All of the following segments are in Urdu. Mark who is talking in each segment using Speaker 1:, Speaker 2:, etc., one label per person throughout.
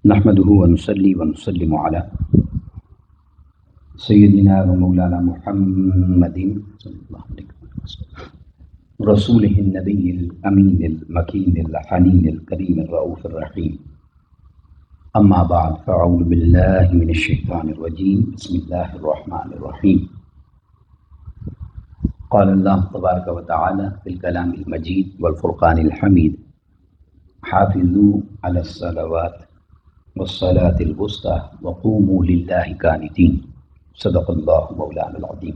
Speaker 1: نحمده ونصلي ونسلم على سيدنا ومولانا محمد صلى الله عليه وسلم رسوله النبي الأمين المكين الحنين الكريم الرؤوف الرحيم. أما بعد فأعوذ بالله من الشيطان الرجيم. بسم الله الرحمن الرحيم. قال الله تبارك وتعالى في الكلام المجيد والفرقان الحميد: حافظوا على الصلوات والصلاة الوسطى وقوموا لله قانتين. صدق الله مولانا العظيم.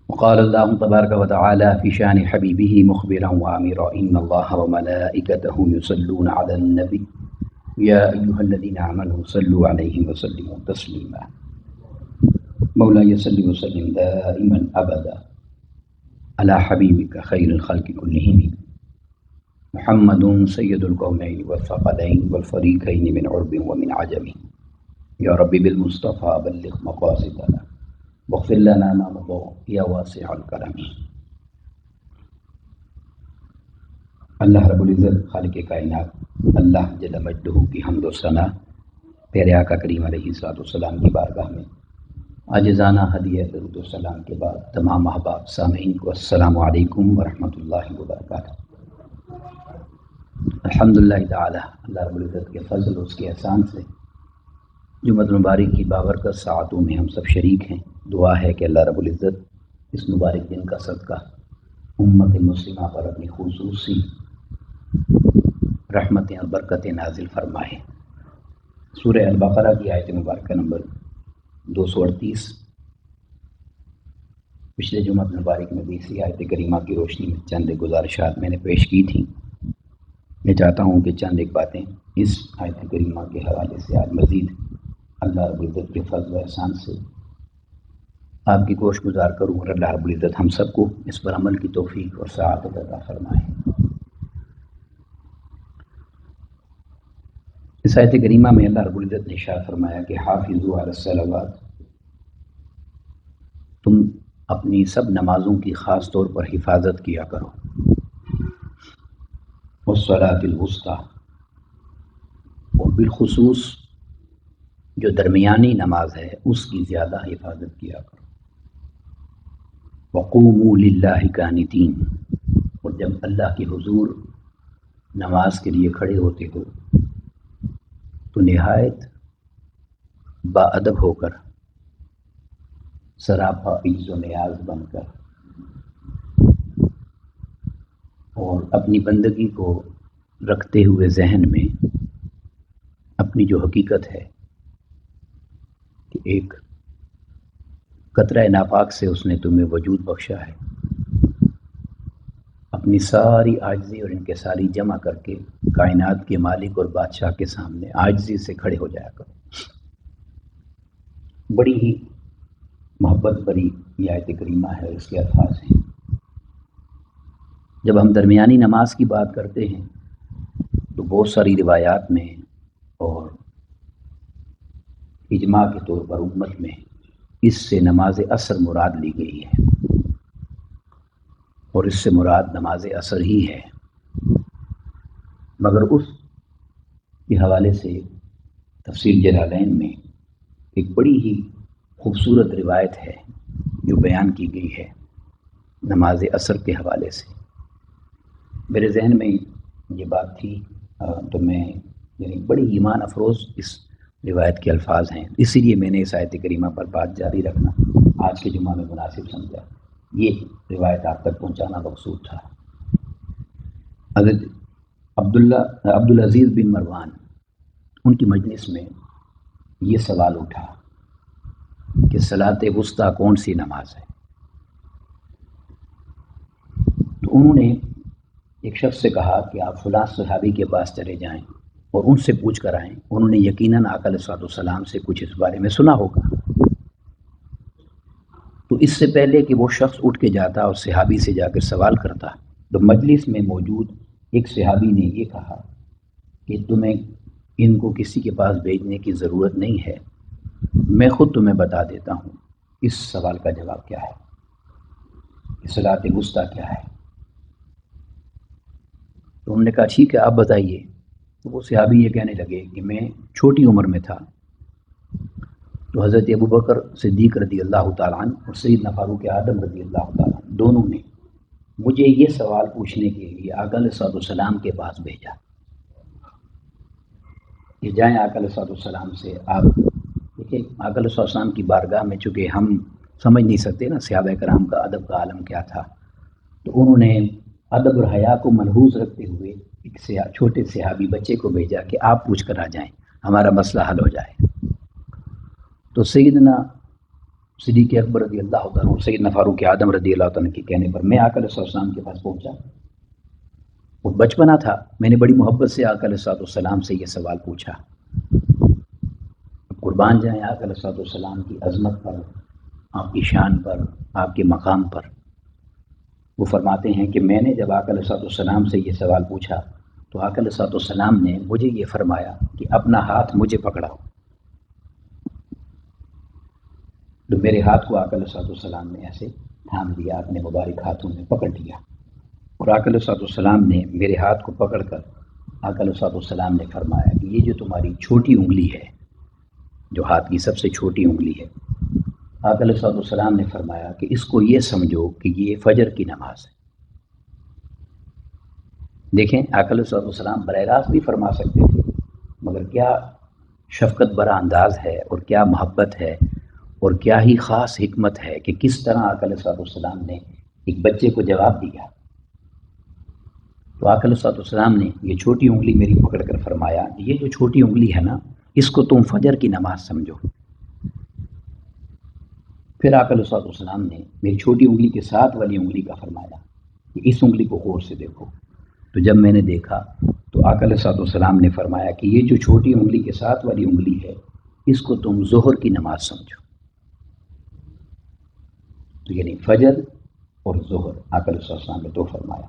Speaker 1: وقال الله تبارك وتعالى في شان حبيبه مخبرا وآمرا: إن الله وملائكته يصلون على النبي يا أيها الذين آمنوا صلوا عليه وسلموا تسليما. مولاي صل وسلم دائما أبدا على حبيبك خير الخلق كلهم محمد سيد الكونين والثقلين والفريقين من عرب ومن عجم. يا رب بالمصطفى بلغ مقاصدنا واغفر لنا ما مضى يا واسع الكرم. اللہ رب العزت خالق کائنات اللہ جل مجدہ کی حمد و ثنا پیارے آقا کریم علیہ الصلوۃ والسلام کی بارگاہ میں عاجزانہ ہدیہ درود و سلام کے بعد تمام احباب سامعین کو السلام علیکم ورحمۃ اللہ وبرکاتہ. الحمدللہ تعالی اللہ رب العزت کے فضل اس کے احسان سے جمعۃ المبارک کی بابرکت ساعتوں میں ہم سب شریک ہیں. دعا ہے کہ اللہ رب العزت اس مبارک دن کا صدقہ امت مسلمہ پر اپنی خصوصی رحمتیں اور برکتیں نازل فرمائے. سورہ البقرہ کی آیت مبارکہ نمبر 238 پچھلے جمعہ مبارک میں بھی اسی آیت کریمہ کی روشنی میں چند گزارشات میں نے پیش کی تھیں. میں چاہتا ہوں کہ چند ایک باتیں اس آیت کریمہ کے حوالے سے آج مزید اللہ رب العزت کے فضل و احسان سے آپ کی گوش گزار کروں اور اللہ رب العزت ہم سب کو اس پر عمل کی توفیق اور سعادت عطا فرمائے. اس آیت کریمہ میں اللہ رب العزت نے ارشاد فرمایا کہ حافظوا علی الصلوات، تم اپنی سب نمازوں کی خاص طور پر حفاظت کیا کرو، والصلاۃ الوسطی، اور بالخصوص جو درمیانی نماز ہے اس کی زیادہ حفاظت کیا کرو، وقوموا للہ قانتین، اور جب اللہ کے حضور نماز کے لیے کھڑے ہوتے ہو تو نہایت باادب ہو کر، سراپا عجز و نیاز بن کر، اور اپنی بندگی کو رکھتے ہوئے ذہن میں اپنی جو حقیقت ہے کہ ایک قطرہ ناپاک سے اس نے تمہیں وجود بخشا ہے، اپنی ساری عاجزی اور انکساری جمع کر کے کائنات کے مالک اور بادشاہ کے سامنے عاجزی سے کھڑے ہو جایا کرو. بڑی ہی محبت بری یہ آیت کریمہ ہے. اس کے الفاظ ہیں، جب ہم درمیانی نماز کی بات کرتے ہیں تو بہت ساری روایات میں اور اجماع کے طور پر امت میں اس سے نماز عصر مراد لی گئی ہے، اور اس سے مراد نماز عصر ہی ہے. مگر اس کے حوالے سے تفسیر جلالین میں ایک بڑی ہی خوبصورت روایت ہے جو بیان کی گئی ہے نماز عصر کے حوالے سے. میرے ذہن میں یہ بات تھی تو میں بڑی ایمان افروز اس روایت کے الفاظ ہیں، اسی لیے میں نے اس آیت کریمہ پر بات جاری رکھنا آج کے جمعہ میں مناسب سمجھا. یہ روایت آپ تک پہنچانا مقصود تھا. حضرت عبدالعزیز بن مروان ان کی مجلس میں یہ سوال اٹھا کہ صلاۃ وسطیٰ کون سی نماز ہے؟ تو انہوں نے ایک شخص سے کہا کہ آپ فلاں صحابی کے پاس چلے جائیں اور ان سے پوچھ کر آئیں، انہوں نے یقیناً آقا علیہ الصلوۃ والسلام سے کچھ اس بارے میں سنا ہوگا. تو اس سے پہلے کہ وہ شخص اٹھ کے جاتا اور صحابی سے جا کر سوال کرتا تو مجلس میں موجود ایک صحابی نے یہ کہا کہ تمہیں ان کو کسی کے پاس بھیجنے کی ضرورت نہیں ہے، میں خود تمہیں بتا دیتا ہوں اس سوال کا جواب کیا ہے کہ صلاۃ وسطیٰ کیا ہے. تو انہوں نے کہا ٹھیک ہے آپ بتائیے. تو وہ صحابی یہ کہنے لگے کہ میں چھوٹی عمر میں تھا تو حضرت ابوبکر صدیق رضی اللہ تعالیٰ عنہ اور سیدنا فاروق اعظم رضی اللہ تعالیٰ عنہ دونوں نے مجھے یہ سوال پوچھنے کے لیے آقا علیہ الصلوۃ والسلام کے پاس بھیجا کہ جائیں آقا علیہ الصلوۃ والسلام سے آپ دیکھیں. آقا علیہ الصلوۃ والسلام کی بارگاہ میں چونکہ ہم سمجھ نہیں سکتے نا صحابہ کرام کا ادب کا عالم کیا تھا، تو انہوں نے ادب اور حیا کو ملحوظ رکھتے ہوئے ایک چھوٹے صحابی بچے کو بھیجا کہ آپ پوچھ کر آ جائیں، ہمارا مسئلہ حل ہو جائے. تو سیدنا صدیق اکبر رضی اللہ عنہ اور سیدنا فاروق اعظم رضی اللہ عنہ کے کہنے پر میں آقا علیہ الصلوۃ والسلام کے پاس پہنچا. وہ بچپنا تھا، میں نے بڑی محبت سے آقا علیہ الصلوۃ والسلام سے یہ سوال پوچھا. قربان جائیں آقا علیہ الصلوۃ والسلام کی عظمت پر، آپ کی شان پر، آپ کے مقام پر. وہ فرماتے ہیں کہ میں نے جب آقا علیہ الصلوۃ والسلام سے یہ سوال پوچھا تو آقا علیہ الصلوۃ والسلام نے مجھے یہ فرمایا کہ اپنا ہاتھ مجھے پکڑاؤ. تو میرے ہاتھ کو آقا علیہ الصلوۃ والسلام نے ایسے تھام لیا، اپنے مبارک ہاتھوں میں پکڑ لیا، اور آقا علیہ الصلوۃ والسلام نے میرے ہاتھ کو پکڑ کر آقا علیہ الصلوۃ والسلام نے فرمایا کہ یہ جو تمہاری چھوٹی انگلی ہے، جو ہاتھ کی سب سے چھوٹی انگلی ہے، آقا علیہ الصلوۃ والسلام نے فرمایا کہ اس کو یہ سمجھو کہ یہ فجر کی نماز ہے. دیکھیں آقا علیہ الصلوۃ والسلام براہ راست بھی فرما سکتے تھے، مگر کیا شفقت برا انداز ہے اور کیا محبت ہے اور کیا ہی خاص حکمت ہے کہ کس طرح آقا علیہ الصلوۃ والسلام نے ایک بچے کو جواب دیا. تو آقا علیہ الصلوۃ والسلام نے یہ چھوٹی انگلی میری پکڑ کر فرمایا یہ جو چھوٹی انگلی ہے نا، اس کو تم فجر کی نماز سمجھو. پھر آقا علیہ الصلوۃ والسلام نے میری چھوٹی انگلی کے ساتھ والی انگلی کا فرمایا کہ اس انگلی کو غور سے دیکھو. تو جب میں نے دیکھا تو آقا علیہ الصلوۃ والسلام نے فرمایا کہ یہ جو چھوٹی انگلی کے ساتھ والی انگلی ہے اس کو تم ظہر کی نماز سمجھو. تو یعنی فجر اور ظہر آقا علیہ الصلوۃ والسلام نے دو فرمایا.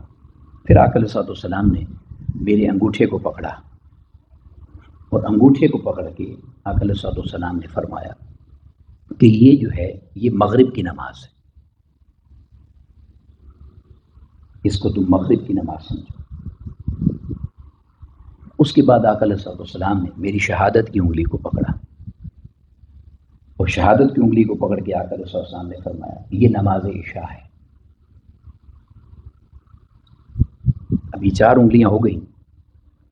Speaker 1: پھر آقا علیہ الصلوۃ والسلام نے میرے انگوٹھے کو پکڑا اور انگوٹھے کو پکڑ کے آقا علیہ الصلوۃ والسلام نے فرمایا کہ یہ جو ہے یہ مغرب کی نماز ہے، اس کو تم مغرب کی نماز سمجھو. اس کے بعد آقا علیہ الصلوۃ والسلام نے میری شہادت کی انگلی کو پکڑا اور شہادت کی انگلی کو پکڑ کے آقا علیہ الصلوۃ والسلام نے فرمایا یہ نماز عشاء ہے. اب یہ 4 انگلیاں ہو گئیں.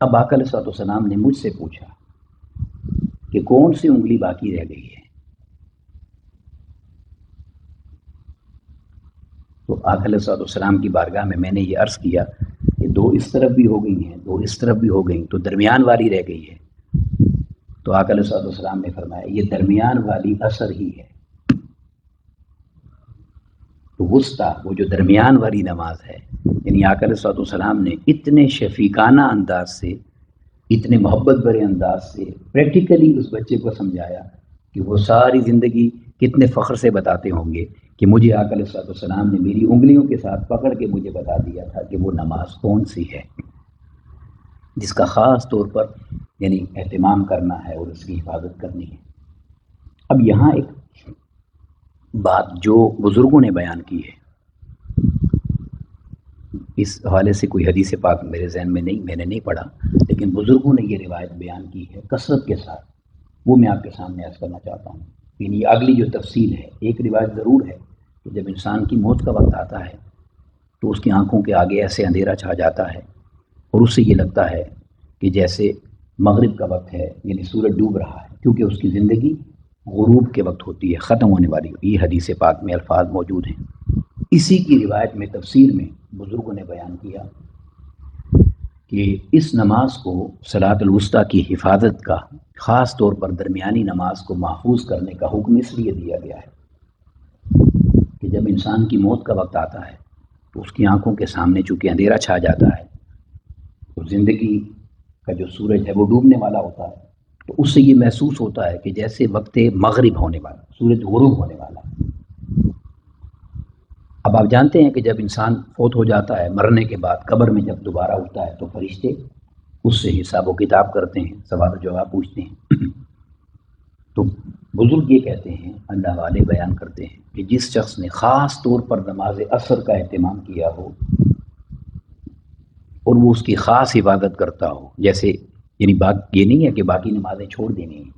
Speaker 1: اب آقا علیہ الصلوۃ والسلام نے مجھ سے پوچھا کہ کون سی انگلی باقی رہ گئی ہے. تو آقا علیہ الصلوۃ والسلام کی بارگاہ میں نے یہ عرض کیا کہ 2 اس طرف بھی ہو گئی ہیں، 2 اس طرف بھی ہو گئیں، تو درمیان والی رہ گئی ہے. تو آقا علیہ الصلوۃ والسلام نے فرمایا یہ درمیان والی عصر ہی ہے. تو وسطی وہ جو درمیان والی نماز ہے، یعنی آقا علیہ الصلوۃ والسلام نے اتنے شفیقانہ انداز سے، اتنے محبت بھرے انداز سے پریکٹیکلی اس بچے کو سمجھایا کہ وہ ساری زندگی کتنے فخر سے بتاتے ہوں گے کہ مجھے آقا علیہ الصلوۃ والسلام نے میری انگلیوں کے ساتھ پکڑ کے مجھے بتا دیا تھا کہ وہ نماز کون سی ہے جس کا خاص طور پر یعنی اہتمام کرنا ہے اور اس کی حفاظت کرنی ہے. اب یہاں ایک بات جو بزرگوں نے بیان کی ہے، اس حوالے سے کوئی حدیث پاک میرے ذہن میں نہیں، میں نے نہیں پڑھا، لیکن بزرگوں نے یہ روایت بیان کی ہے کثرت کے ساتھ، وہ میں آپ کے سامنے عرض کرنا چاہتا ہوں. یعنی اگلی جو تفصیل ہے، ایک روایت ضرور ہے کہ جب انسان کی موت کا وقت آتا ہے تو اس کی آنکھوں کے آگے ایسے اندھیرا چھا جاتا ہے اور اس سے یہ لگتا ہے کہ جیسے مغرب کا وقت ہے، یعنی سورج ڈوب رہا ہے، کیونکہ اس کی زندگی غروب کے وقت ہوتی ہے، ختم ہونے والی. یہ حدیث پاک میں الفاظ موجود ہیں. اسی کی روایت میں تفسیر میں بزرگوں نے بیان کیا کہ اس نماز کو صلاۃ الوسطیٰ کی حفاظت کا، خاص طور پر درمیانی نماز کو محفوظ کرنے کا حکم اس لیے دیا گیا ہے کہ جب انسان کی موت کا وقت آتا ہے تو اس کی آنکھوں کے سامنے چونکہ اندھیرا چھا جاتا ہے تو زندگی کا جو سورج ہے وہ ڈوبنے والا ہوتا ہے، تو اس سے یہ محسوس ہوتا ہے کہ جیسے وقت مغرب ہونے والا، سورج غروب ہونے والا. اب آپ جانتے ہیں کہ جب انسان فوت ہو جاتا ہے، مرنے کے بعد قبر میں جب دوبارہ اٹھتا ہے تو فرشتے اس سے حساب و کتاب کرتے ہیں، سوال و جواب پوچھتے ہیں. تو بزرگ یہ کہتے ہیں، اللہ والے بیان کرتے ہیں کہ جس شخص نے خاص طور پر نماز عصر کا اہتمام کیا ہو اور وہ اس کی خاص حفاظت کرتا ہو. جیسے یعنی بات یہ نہیں ہے کہ باقی نمازیں چھوڑ دینی ہیں.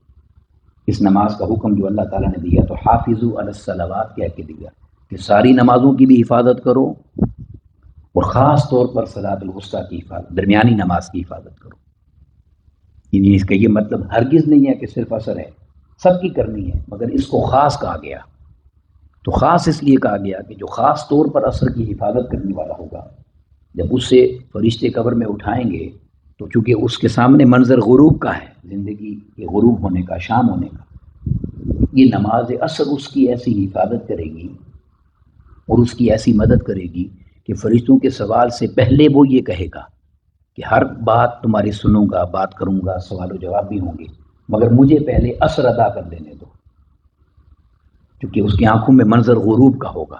Speaker 1: اس نماز کا حکم جو اللہ تعالیٰ نے دیا تو حافظوا علی الصلوات کہہ کے دیا کہ ساری نمازوں کی بھی حفاظت کرو اور خاص طور پر صلاۃ الوسطیٰ کی حفاظت، درمیانی نماز کی حفاظت کرو. یعنی اس کا یہ مطلب ہرگز نہیں ہے کہ صرف عصر ہے، سب کی کرنی ہے، مگر اس کو خاص کہا گیا. تو خاص اس لیے کہا گیا کہ جو خاص طور پر عصر کی حفاظت کرنے والا ہوگا، جب اس سے فرشتے قبر میں اٹھائیں گے تو چونکہ اس کے سامنے منظر غروب کا ہے، زندگی کے غروب ہونے کا، شام ہونے کا، یہ نماز عصر اس کی ایسی حفاظت کرے گی اور اس کی ایسی مدد کرے گی کہ فرشتوں کے سوال سے پہلے وہ یہ کہے گا کہ ہر بات تمہاری سنوں گا، بات کروں گا، سوال و جواب بھی ہوں گے، مگر مجھے پہلے عصر ادا کر دینے دو، کیونکہ اس کی آنکھوں میں منظر غروب کا ہوگا.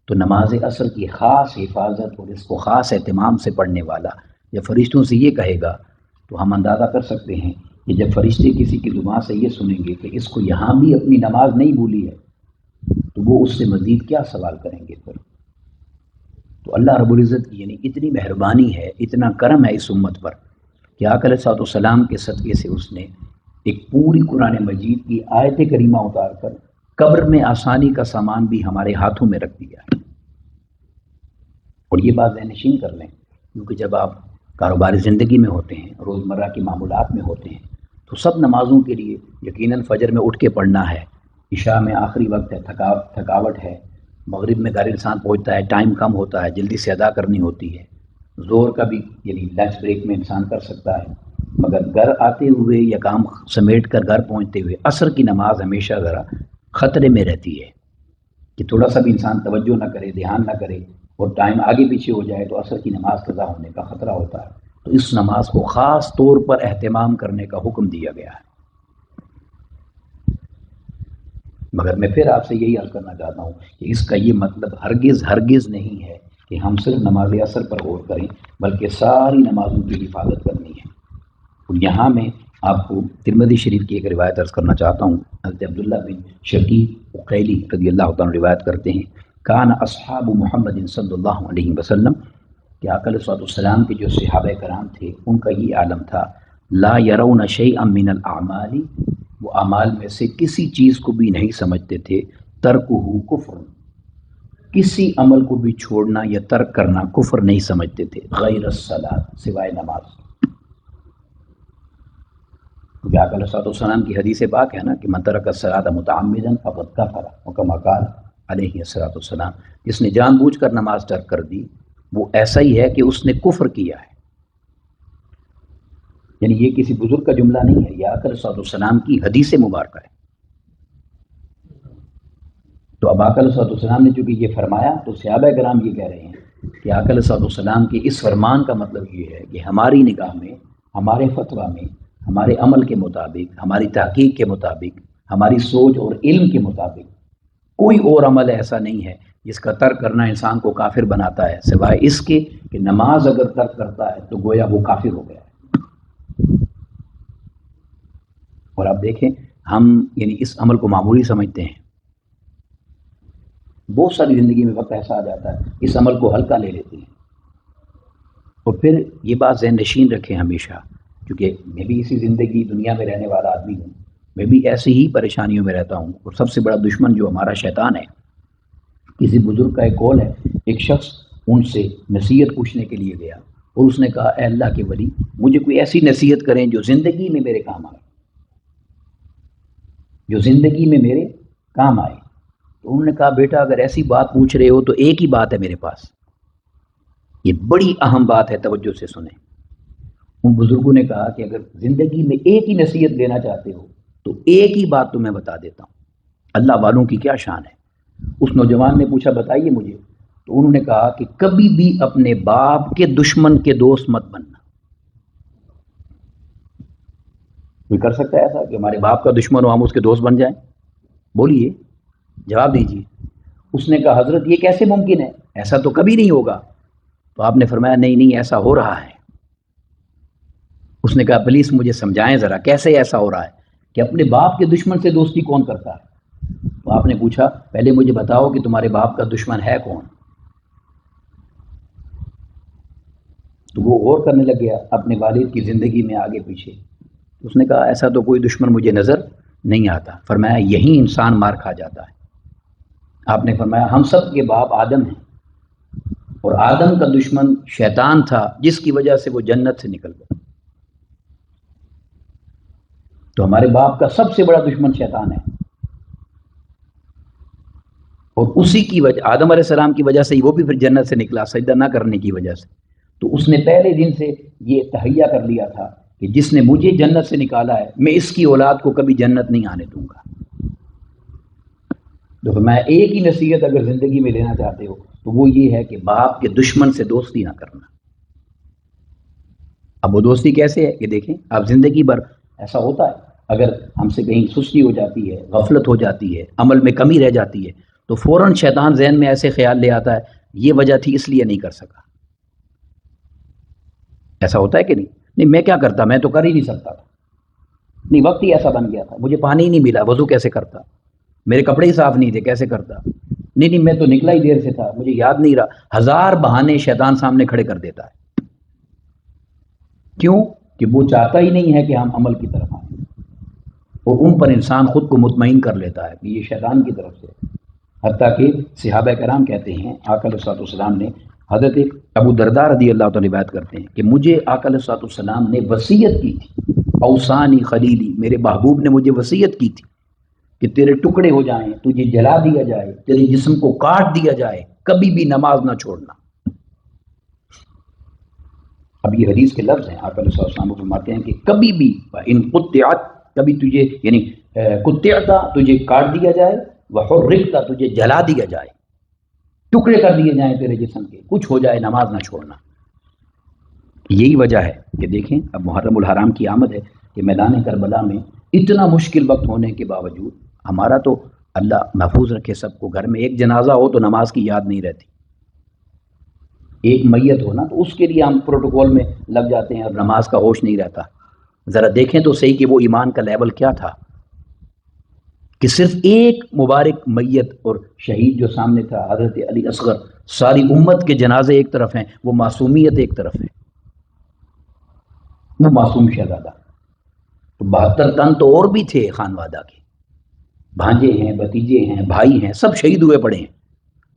Speaker 1: تو نماز عصر کی خاص حفاظت اور اس کو خاص اہتمام سے پڑھنے والا جب فرشتوں سے یہ کہے گا تو ہم اندازہ کر سکتے ہیں کہ جب فرشتے کسی کی زبان سے یہ سنیں گے کہ اس کو یہاں بھی اپنی نماز نہیں بھولی ہے تو وہ اس سے مزید کیا سوال کریں گے پھر. تو اللہ رب العزت کی یعنی اتنی مہربانی ہے، اتنا کرم ہے اس امت پر کہ آقا علیہ السلام کے صدقے سے اس نے ایک پوری قرآن مجید کی آیت کریمہ اتار کر قبر میں آسانی کا سامان بھی ہمارے ہاتھوں میں رکھ دیا. اور یہ بات ذہن نشین کر لیں، کیونکہ جب آپ کاروباری زندگی میں ہوتے ہیں، روزمرہ کے معمولات میں ہوتے ہیں، تو سب نمازوں کے لیے یقیناً فجر میں اٹھ کے پڑھنا ہے، عشاء میں آخری وقت ہے، تھکاوٹ ہے، مغرب میں گھر انسان پہنچتا ہے، ٹائم کم ہوتا ہے، جلدی سے ادا کرنی ہوتی ہے، زور کا بھی یعنی لنچ بریک میں انسان کر سکتا ہے، مگر گھر آتے ہوئے یا کام سمیٹ کر گھر پہنچتے ہوئے عصر کی نماز ہمیشہ ذرا خطرے میں رہتی ہے کہ تھوڑا سا بھی انسان توجہ نہ کرے، دھیان نہ کرے اور ٹائم آگے پیچھے ہو جائے تو عصر کی نماز قضا ہونے کا خطرہ ہوتا ہے. تو اس نماز کو خاص طور پر اہتمام کرنے کا حکم دیا گیا ہے. مگر میں پھر آپ سے یہی عرض کرنا چاہتا ہوں کہ اس کا یہ مطلب ہرگز نہیں ہے کہ ہم صرف نماز عصر پر غور کریں، بلکہ ساری نمازوں کی حفاظت کرنی ہے. اور یہاں میں آپ کو ترمذی شریف کی ایک روایت عرض کرنا چاہتا ہوں. حضرت عبداللہ بن شقیق عقیلی رضی اللہ تعالیٰ روایت کرتے ہیں، کان اصحاب محمد صلی اللہ علیہ وسلم، کہ آقا علیہ السلام کے جو صحابہ کرام تھے ان کا یہ عالم تھا، لا یرون شیئا من الاعمال، وہ اعمال میں سے کسی چیز کو بھی نہیں سمجھتے تھے، ترکہ کفر، کسی عمل کو بھی چھوڑنا یا ترک کرنا کفر نہیں سمجھتے تھے، غیر الصلاۃ، سوائے نماز. کیونکہ آقا علیہ السلام کی حدیث پاک ہے نا کہ من ترک الصلاۃ متعمدا فقد کفر، وکما قال علیہ السلام، جس نے جان بوجھ کر نماز ترک کر دی وہ ایسا ہی ہے کہ اس نے کفر کیا ہے. یعنی یہ کسی بزرگ کا جملہ نہیں ہے، یہ آقا علیہ السلام کی حدیث مبارکہ ہے. تو اب آقا علیہ السلام نے چونکہ یہ فرمایا تو صحابہ کرام یہ کہہ رہے ہیں کہ آقا علیہ السلام کے اس فرمان کا مطلب یہ ہے کہ ہماری نگاہ میں، ہمارے فتویٰ میں، ہمارے عمل کے مطابق، ہماری تحقیق کے مطابق، ہماری سوچ اور علم کے مطابق کوئی اور عمل ایسا نہیں ہے جس کا ترک کرنا انسان کو کافر بناتا ہے، سوائے اس کے کہ نماز اگر ترک کرتا ہے تو گویا وہ کافر ہو گیا ہے. اور اب دیکھیں ہم یعنی اس عمل کو معمولی سمجھتے ہیں، بہت ساری زندگی میں وقت ایسا آ جاتا ہے اس عمل کو ہلکا لے لیتے ہیں. اور پھر یہ بات ذہن نشین رکھیں ہمیشہ، کیونکہ میں بھی اسی زندگی دنیا میں رہنے والا آدمی ہوں، میں بھی ایسی ہی پریشانیوں میں رہتا ہوں. اور سب سے بڑا دشمن جو ہمارا شیطان ہے. کسی بزرگ کا ایک قول ہے، ایک شخص ان سے نصیحت پوچھنے کے لیے گیا اور اس نے کہا، اے اللہ کے ولی، مجھے کوئی ایسی نصیحت کریں جو زندگی میں میرے کام آئے، جو زندگی میں میرے کام آئے. تو انہوں نے کہا، بیٹا اگر ایسی بات پوچھ رہے ہو تو ایک ہی بات ہے میرے پاس، یہ بڑی اہم بات ہے، توجہ سے سنیں. ان بزرگوں نے کہا کہ اگر زندگی میں ایک ہی نصیحت دینا چاہتے ہو تو ایک ہی بات تمہیں بتا دیتا ہوں. اللہ والوں کی کیا شان ہے. اس نوجوان نے پوچھا، بتائیے مجھے. تو انہوں نے کہا کہ کبھی بھی اپنے باپ کے دشمن کے دوست مت بننا. کوئی کر سکتا ہے ایسا کہ ہمارے باپ کا دشمن ہو ہم اس کے دوست بن جائیں؟ بولیے، جواب دیجیے. اس نے کہا، حضرت یہ کیسے ممکن ہے، ایسا تو کبھی نہیں ہوگا. تو آپ نے فرمایا، نہیں ایسا ہو رہا ہے. اس نے کہا، پلیز مجھے سمجھائیں ذرا کیسے ایسا ہو رہا ہے کہ اپنے باپ کے دشمن سے دوستی کون کرتا ہے. تو آپ نے پوچھا، پہلے مجھے بتاؤ کہ تمہارے باپ کا دشمن ہے کون. تو وہ غور کرنے لگ گیا اپنے والد کی زندگی میں آگے پیچھے. اس نے کہا ایسا تو کوئی دشمن مجھے نظر نہیں آتا. فرمایا یہی انسان مار کھا جاتا ہے. آپ نے فرمایا ہم سب کے باپ آدم ہیں اور آدم کا دشمن شیطان تھا جس کی وجہ سے وہ جنت سے نکل گیا. تو ہمارے باپ کا سب سے بڑا دشمن شیطان ہے اور اسی کی وجہ آدم علیہ السلام کی وجہ سے وہ بھی پھر جنت سے نکلا سجدہ نہ کرنے کی وجہ سے. تو اس نے پہلے دن سے یہ تہیہ کر لیا تھا کہ جس نے مجھے جنت سے نکالا ہے میں اس کی اولاد کو کبھی جنت نہیں آنے دوں گا. تو میں ایک ہی نصیحت اگر زندگی میں لینا چاہتے ہو تو وہ یہ ہے کہ باپ کے دشمن سے دوستی نہ کرنا. اب وہ دوستی کیسے ہے کہ دیکھیں اب زندگی بھر ایسا ہوتا ہے اگر ہم سے کہیں سستی ہو جاتی ہے غفلت ہو جاتی ہے عمل میں کمی رہ جاتی ہے تو فوراً شیطان ذہن میں ایسے خیال لے آتا ہے یہ وجہ تھی اس لیے نہیں کر سکا. ایسا ہوتا ہے کہ نہیں میں کیا کرتا میں تو کر ہی نہیں سکتا تھا. نہیں وقت ہی ایسا بن گیا تھا مجھے پانی ہی نہیں ملا وضو کیسے کرتا میرے کپڑے ہی صاف نہیں تھے کیسے کرتا نہیں میں تو نکلا ہی دیر سے تھا مجھے یاد نہیں رہا. ہزار بہانے شیطان سامنے کھڑے کر دیتا ہے. کیوں کہ وہ چاہتا ہی نہیں ہے کہ ہم عمل کی طرف آئیں اور ان پر انسان خود کو مطمئن کر لیتا ہے کہ یہ شیطان کی طرف سے. حتیٰ کہ صحابہ کرام کہتے ہیں آقا علیہ السلام نے حضرت ابو درداء رضی اللہ تعالیٰ روایت کرتے ہیں کہ مجھے آقا علیہ السلام نے وصیت کی تھی. اوصانی خلیلی میرے محبوب نے مجھے وصیت کی تھی کہ تیرے ٹکڑے ہو جائیں تجھے جلا دیا جائے تیرے جسم کو کاٹ دیا جائے کبھی بھی نماز نہ چھوڑنا. اب یہ حدیث کے لفظ ہیں آقا علیہ السلام فرماتے ہیں کہ کبھی بھی ان قطعت کبھی تجھے یعنی قطعتا تجھے کاٹ دیا جائے وحرقتا تجھے جلا دیا جائے ٹکڑے کر دیے جائیں تیرے جسم کے کچھ ہو جائے نماز نہ چھوڑنا. یہی وجہ ہے کہ دیکھیں اب محرم الحرام کی آمد ہے کہ میدان کربلا میں اتنا مشکل وقت ہونے کے باوجود ہمارا تو اللہ محفوظ رکھے سب کو گھر میں ایک جنازہ ہو تو نماز کی یاد نہیں رہتی. ایک میت ہو نا تو اس کے لیے ہم پروٹوکول میں لگ جاتے ہیں اور نماز کا ہوش نہیں رہتا. ذرا دیکھیں تو صحیح کہ وہ ایمان کا لیول کیا تھا کہ صرف ایک مبارک میت اور شہید جو سامنے تھا حضرت علی اصغر ساری امت کے جنازے ایک طرف ہیں وہ معصومیت ایک طرف ہے. وہ معصوم شہزادہ تو 72 تن تو اور بھی تھے خانوادہ کے بھانجے ہیں بھتیجے ہیں بھائی ہیں سب شہید ہوئے پڑے ہیں.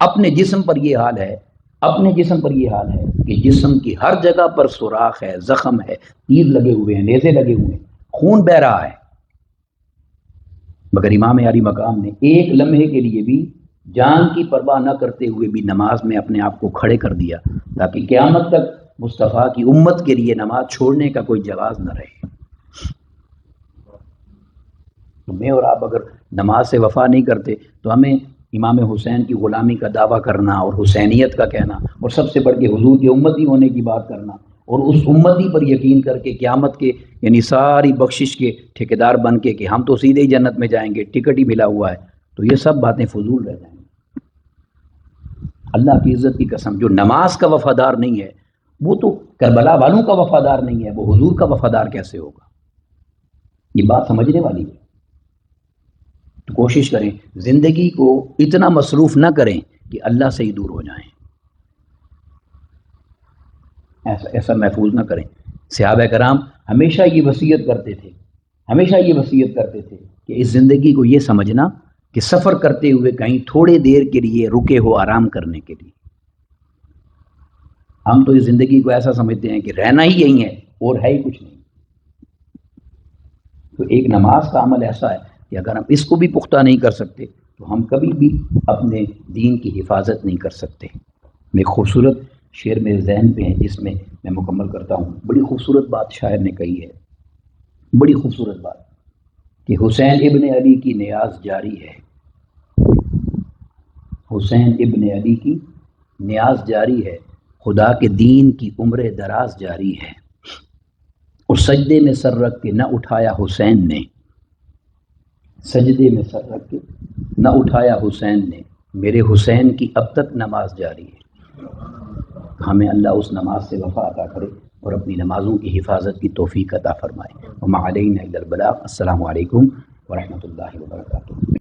Speaker 1: اپنے جسم پر یہ حال ہے کہ جسم کی ہر جگہ پر سوراخ ہے زخم ہے تیر لگے ہوئے ہیں نیزے لگے ہوئے ہیں خون بہ رہا ہے مگر امام علی مقام نے ایک لمحے کے لیے بھی جان کی پرواہ نہ کرتے ہوئے بھی نماز میں اپنے آپ کو کھڑے کر دیا تاکہ قیامت تک مصطفیٰ کی امت کے لیے نماز چھوڑنے کا کوئی جواز نہ رہے. تو میں اور آپ اگر نماز سے وفا نہیں کرتے تو ہمیں امام حسین کی غلامی کا دعویٰ کرنا اور حسینیت کا کہنا اور سب سے بڑھ کے حضور کے امتی ہونے کی بات کرنا اور اس امتی پر یقین کر کے قیامت کے یعنی ساری بخشش کے ٹھیکیدار بن کے کہ ہم تو سیدھے ہی جنت میں جائیں گے ٹکٹ ہی ملا ہوا ہے تو یہ سب باتیں فضول رہ جائیں گی. اللہ کی عزت کی قسم جو نماز کا وفادار نہیں ہے وہ تو کربلا والوں کا وفادار نہیں ہے وہ حضور کا وفادار کیسے ہوگا. یہ بات سمجھنے والی ہے. تو کوشش کریں زندگی کو اتنا مصروف نہ کریں کہ اللہ سے ہی دور ہو جائیں. ایسا محفوظ نہ کریں. صحابہ کرام ہمیشہ یہ وصیت کرتے تھے کہ اس زندگی کو یہ سمجھنا کہ سفر کرتے ہوئے کہیں تھوڑے دیر کے لیے رکے ہو آرام کرنے کے لیے. ہم تو اس زندگی کو ایسا سمجھتے ہیں کہ رہنا ہی یہی ہے اور ہے ہی کچھ نہیں. تو ایک نماز کا عمل ایسا ہے کہ اگر ہم اس کو بھی پختہ نہیں کر سکتے تو ہم کبھی بھی اپنے دین کی حفاظت نہیں کر سکتے. میں خوبصورت شعر میرے ذہن پہ ہیں جس میں میں مکمل کرتا ہوں. بڑی خوبصورت بات شاعر نے کہی ہے بڑی خوبصورت بات کہ حسین ابن علی کی نیاز جاری ہے. حسین ابن علی کی نیاز جاری ہے خدا کے دین کی عمر دراز جاری ہے. اور سجدے میں سر رکھ کے نہ اٹھایا حسین نے میرے حسین کی اب تک نماز جاری ہے. ہمیں اللہ اس نماز سے وفا عطا کرے اور اپنی نمازوں کی حفاظت کی توفیق عطا فرمائے. وما علینا الا البلاغ. السلام علیکم ورحمۃ اللہ وبرکاتہ.